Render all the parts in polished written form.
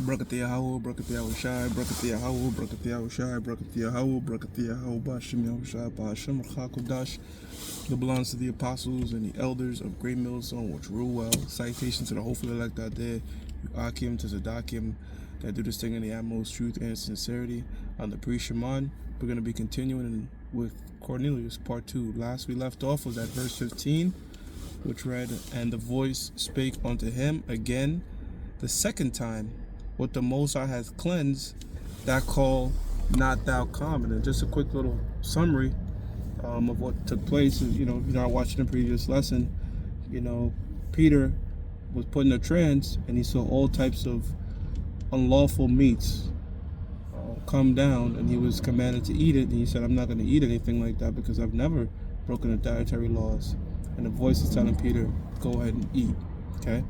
Brakatia Hawu, Brakatia Shai, Brakatia Hawu, Brakatia Shai, Brakatia Hawu, Brakatia Hawu, Bashim Yahushai, Bashim Chakudash. That belongs to the apostles and the elders of Great Millstone, which rule well. Citation to the hopefully elect out there, Akim to Zadakim, that do this thing in the utmost truth and sincerity. On the pre-Shaman, we're going to be continuing with Cornelius, part 2. Last we left off was at verse 15, which read, "And the voice spake unto him again the second time, what the Most High has cleansed, that call not thou common." And just a quick little summary of what took place. If you're not watching the previous lesson, Peter was put in a trance and he saw all types of unlawful meats come down, and he was commanded to eat it. And he said, "I'm not going to eat anything like that because I've never broken the dietary laws." And the voice is telling Peter, "Go ahead and eat." Okay.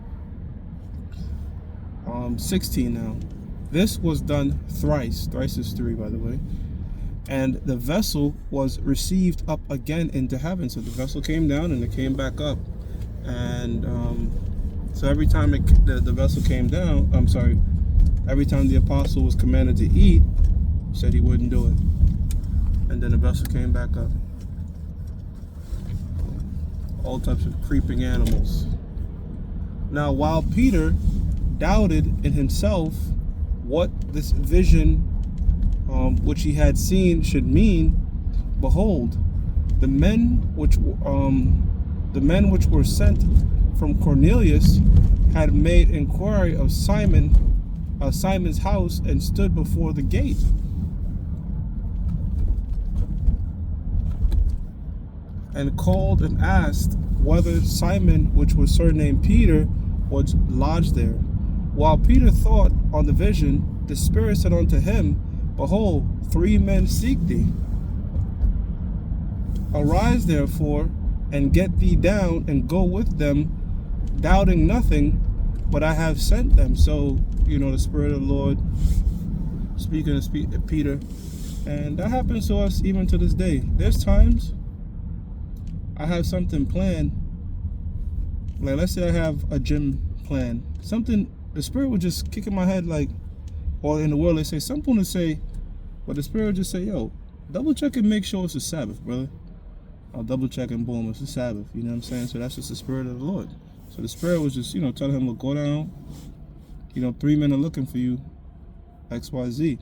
16 now. This was done thrice. Thrice is 3, by the way. And the vessel was received up again into heaven. So the vessel came down and it came back up. And so every time the vessel came down, every time the apostle was commanded to eat, he said he wouldn't do it. And then the vessel came back up. All types of creeping animals. Now, while Peter doubted in himself what this vision which he had seen should mean, behold, the men which were sent from Cornelius had made inquiry of Simon's house, and stood before the gate. And called and asked whether Simon, which was surnamed Peter, was lodged there. While Peter thought on the vision, the Spirit said unto him, "Behold, 3 men seek thee. Arise therefore, and get thee down, and go with them, doubting nothing, but I have sent them." So, the Spirit of the Lord speaking to Peter. And that happens to us even to this day. There's times I have something planned. Like, let's say I have a gym plan. Something, the Spirit would just kick in my head, like, or in the world they say something to say, but the Spirit would just say, "Yo, double check and make sure it's a Sabbath, brother." I'll double check and boom, it's a Sabbath. You know what I'm saying? So that's just the Spirit of the Lord. So the Spirit was just, telling him, "Look, go down. 3 men are looking for you, XYZ.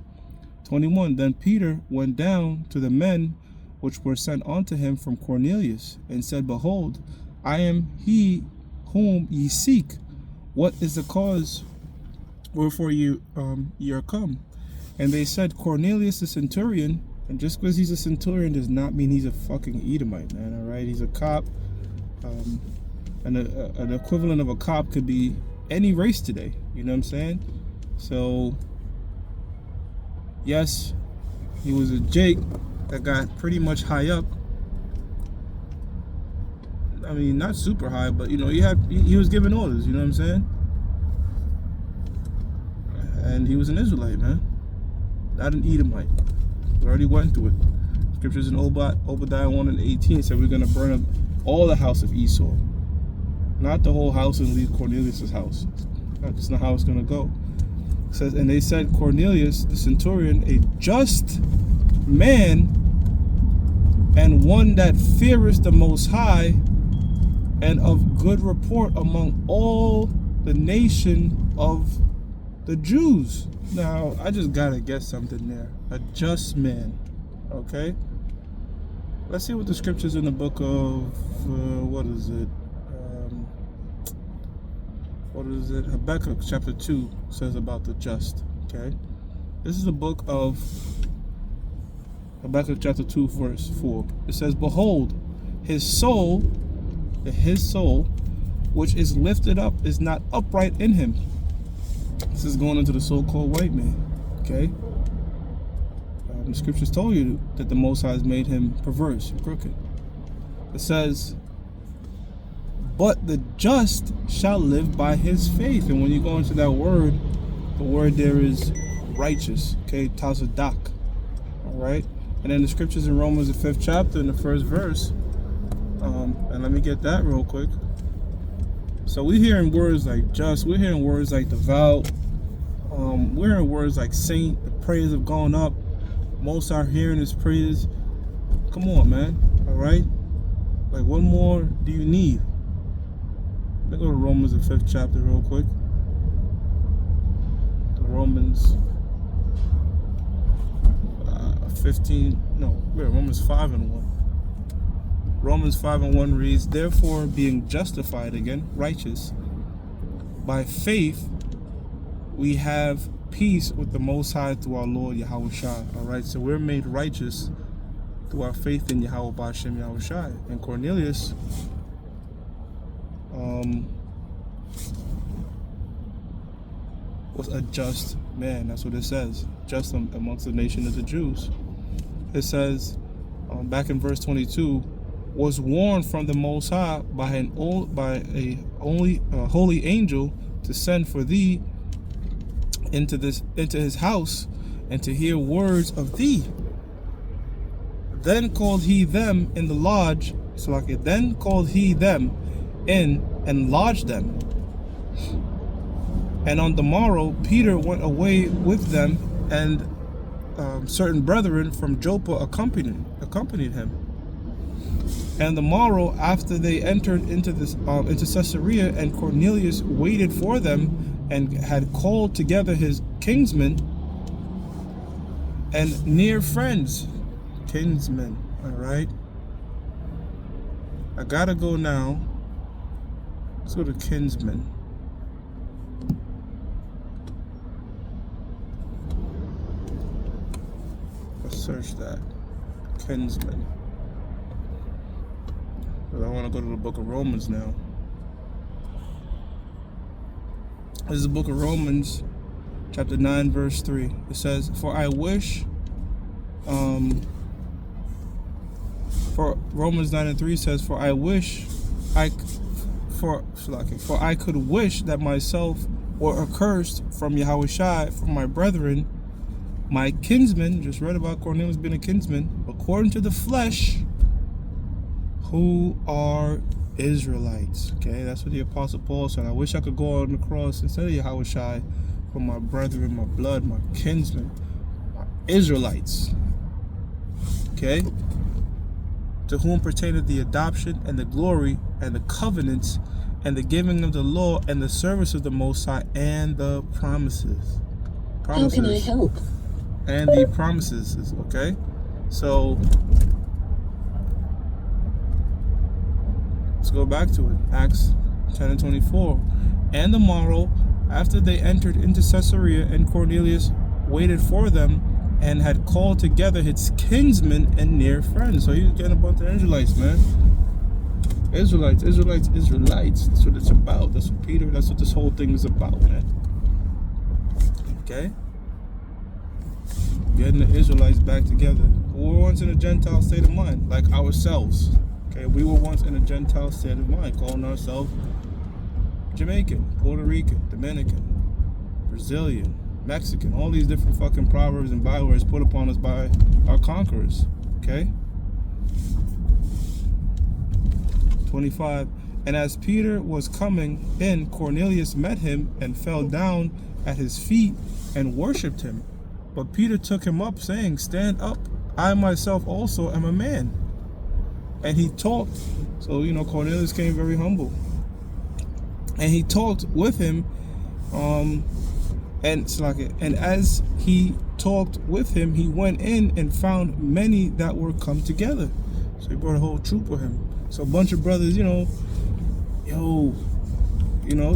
21, then Peter went down to the men which were sent unto him from Cornelius, and said, "Behold, I am he whom ye seek. What is the cause wherefore ye are come?" And they said, "Cornelius the centurion." And just because he's a centurion does not mean he's a fucking Edomite, man. All right, he's a cop. And an equivalent of a cop could be any race today. You know what I'm saying? So, yes, he was a Jake that got pretty much high up. I mean, not super high, but he was giving orders. You know what I'm saying? And he was an Israelite, man, not an Edomite. We already went through it. Scriptures in Obadiah 1 and 18 said we're going to burn up all the house of Esau, not the whole house and leave Cornelius' house. That's not how it's going to go. It says, "And they said, Cornelius the centurion, a just man, and one that feareth the Most High, and of good report among all the nation of the Jews." Now, I just gotta guess something there. A just man. Okay? Let's see what the scriptures in the book of, what is it? Habakkuk chapter 2 says about the just. Okay? This is the book of Habakkuk chapter 2 verse 4. It says, "Behold, his soul, which is lifted up, is not upright in him." This is going into the so-called white man. Okay? The scriptures told you that the Most High has made him perverse and crooked. It says, "But the just shall live by his faith." And when you go into that word, the word there is righteous. Okay? Tazadak. Alright? And then the scriptures in Romans, the 5th chapter, in the 1st verse. And let me get that real quick. So we're hearing words like just, we're hearing words like devout, We're hearing words like saint, the prayers have gone up, most are hearing his prayers. Come on, man. Alright? Like, what more do you need? Let's go to Romans, the 5th chapter, real quick. Romans 5:1. Romans 5:1 reads, therefore, being justified, again, righteous, by faith, we have peace with the Most High through our Lord Yahweh Shai. Alright, so we're made righteous through our faith in Yahweh B'Shem Yahweh Shai. And Cornelius, was a just man. That's what it says. Just amongst the nation of the Jews. It says, back in verse 22, was warned from the Most High by a holy angel to send for thee into his house and to hear words of thee. Then called he them in the lodge. Then called he them in and lodged them. And on the morrow, Peter went away with them, and certain brethren from Joppa accompanied him. And the morrow, after they entered into Caesarea, and Cornelius waited for them, and had called together his kinsmen and near friends. Kinsmen, all right. I gotta go now. Let's go to kinsmen. Search that. Kinsman. But I want to go to the book of Romans now. This is the book of Romans, chapter 9, verse 3. It says, for I wish, for Romans 9:3 says, for I could wish that myself were accursed from Yahweh Shai, from my brethren, my kinsmen. Just read about Cornelius being a kinsman, according to the flesh, who are Israelites. Okay, that's what the Apostle Paul said. I wish I could go on the cross instead of Yahweh Shai for my brethren, my blood, my kinsmen, my Israelites. Okay, to whom pertaineth the adoption and the glory and the covenants and the giving of the law and the service of the Most High and the promises. How can I help? And the promises, okay? So, let's go back to it. Acts 10:24. And the morrow, after they entered into Caesarea, and Cornelius waited for them, and had called together his kinsmen and near friends. So he was getting a bunch of Israelites, man. Israelites. That's what it's about. That's what this whole thing is about, man. Okay? Getting the Israelites back together. We were once in a Gentile state of mind, like ourselves. Okay, we were once in a Gentile state of mind, calling ourselves Jamaican, Puerto Rican, Dominican, Brazilian, Mexican, all these different fucking proverbs and bywords put upon us by our conquerors. Okay? 25. And as Peter was coming in, Cornelius met him and fell down at his feet and worshipped him. But Peter took him up, saying, stand up, I myself also am a man. And he talked. So, Cornelius came very humble. And he talked with him, and as he talked with him, he went in and found many that were come together. So he brought a whole troop with him. So a bunch of brothers,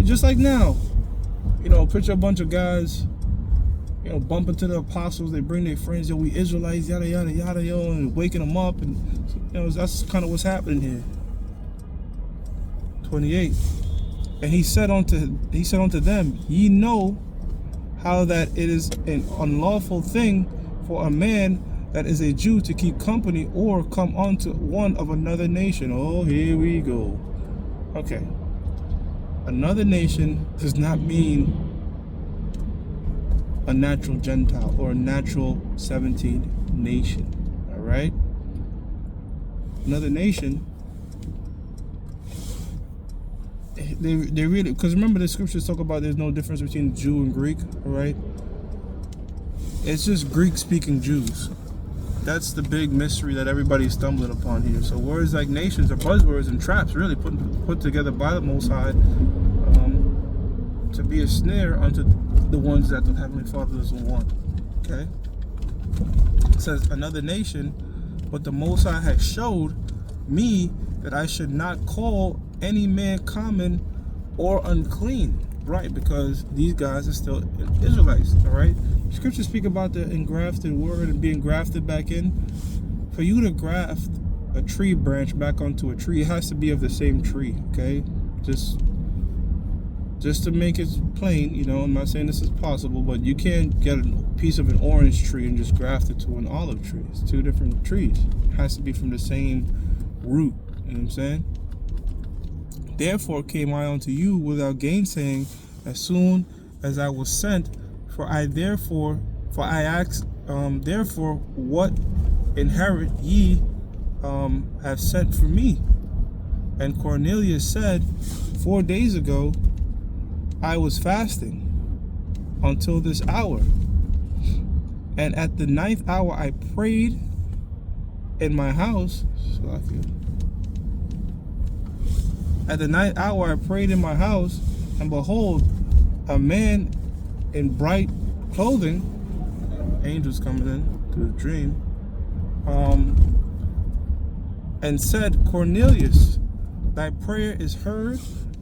just like now, picture a bunch of guys, bump into the apostles, they bring their friends, we Israelites, yada, yada, yada, and waking them up. And, that's kind of what's happening here. 28. And he said unto them, ye know how that it is an unlawful thing for a man that is a Jew to keep company or come unto one of another nation. Oh, here we go. Okay. Another nation does not mean a natural Gentile or a natural 17th nation. All right? Another nation they really, because remember the scriptures talk about there's no difference between Jew and Greek, all right? It's just Greek speaking Jews. That's the big mystery that everybody's stumbling upon here. So words like nations are buzzwords and traps really put together by the Most High to be a snare unto the ones that the Heavenly Father doesn't want. Okay? It says another nation, but the Most High has showed me that I should not call any man common or unclean. Right, because these guys are still Israelites, all right? Scriptures speak about the engrafted word and being grafted back in. For you to graft a tree branch back onto a tree, it has to be of the same tree, okay? Just to make it plain, you know, I'm not saying this is possible, but you can't get a piece of an orange tree and just graft it to an olive tree. It's two different trees. It has to be from the same root, you know what I'm saying? Therefore came I unto you without gainsaying, as soon as I was sent. For I asked, therefore, what inherit ye have sent for me? And Cornelius said, 4 days ago I was fasting until this hour, and at the 9th hour I prayed in my house. At the 9th hour I prayed in my house, and behold, a man in bright clothing, angels coming in through the dream, and said, Cornelius, thy prayer is heard,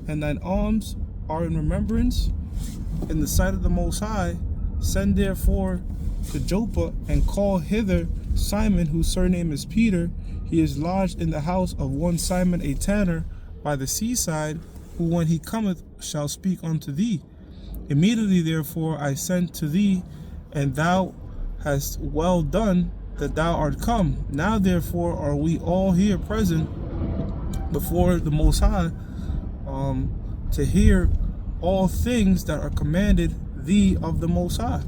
and thine alms are in remembrance in the sight of the Most High. Send therefore to Joppa, and call hither Simon, whose surname is Peter. He is lodged in the house of one Simon a tanner, by the seaside, who when he cometh shall speak unto thee. Immediately therefore I sent to thee, and thou hast well done that thou art come. Now therefore are we all here present before the Most High, to hear all things that are commanded thee of the Most High.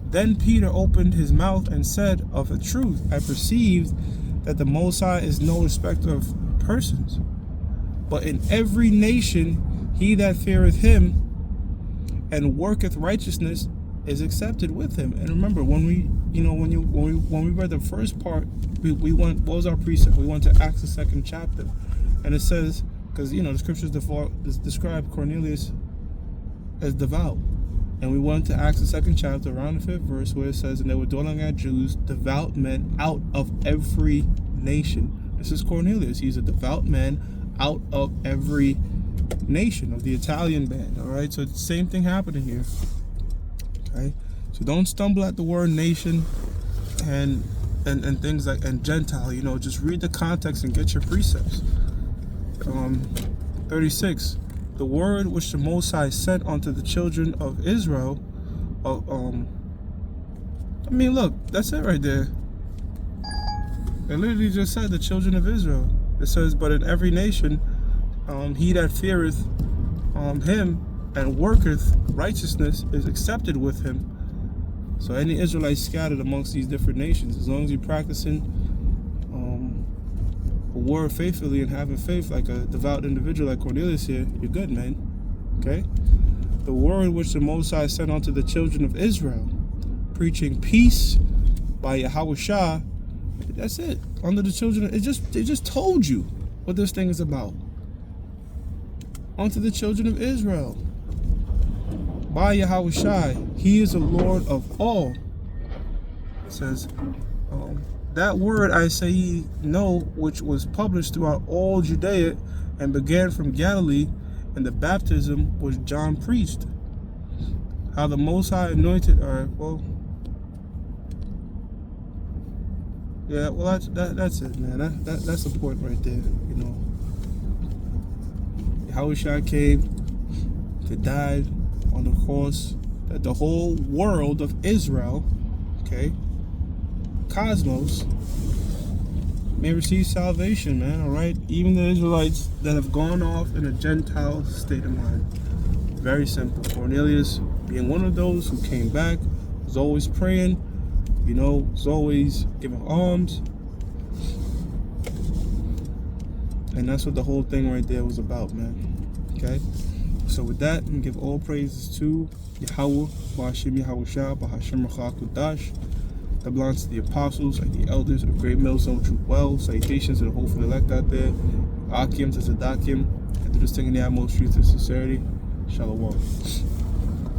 Then Peter opened his mouth and said, of a truth I perceived that the Most High is no respecter of persons, but in every nation he that feareth him and worketh righteousness is accepted with him. And remember, when we read the first part, we went, what was our precept? We went to Acts the 2nd chapter, and it says, because the scriptures describe Cornelius as devout, and we went to Acts the 2nd chapter around the 5th verse, where it says, and they were dwelling at Jews, devout men out of every nation. This is Cornelius. He's a devout man out of every nation, of the Italian band. All right, so it's the same thing happening here. Okay, so don't stumble at the word nation and things like and Gentile. Just read the context and get your precepts. 36. The word which the Most High sent unto the children of Israel. Look, that's it right there. It literally just said the children of Israel. It says, but in every nation, he that feareth him and worketh righteousness is accepted with him. So any Israelites scattered amongst these different nations, as long as you're practicing a word faithfully and having faith like a devout individual like Cornelius here, you're good, man. Okay? The word which the Most High sent unto the children of Israel, preaching peace by Yahushua. That's it. Under the children, they just told you what this thing is about. Unto the children of Israel, by Yahushua, he is the Lord of all. It says, that word I say ye know, which was published throughout all Judea, and began from Galilee, and the baptism which John preached. How the Most High anointed, that's it, man. That's the point right there, Yahushua came to die on the cross that the whole world of Israel, cosmos, may receive salvation, man, all right? Even the Israelites that have gone off in a Gentile state of mind. Very simple. Cornelius, being one of those who came back, was always praying, was always giving alms. And that's what the whole thing right there was about, man. Okay? So with that, we give all praises to Yahweh, Ba'ashem Yahushua, Ba'ashem Rachakudash. That belongs to the apostles, like the elders of Great Millstone Troop Well. Salutations to the hopeful elect out there. Akim to Zadakim. And to this thing in the utmost truth and sincerity. Shalom.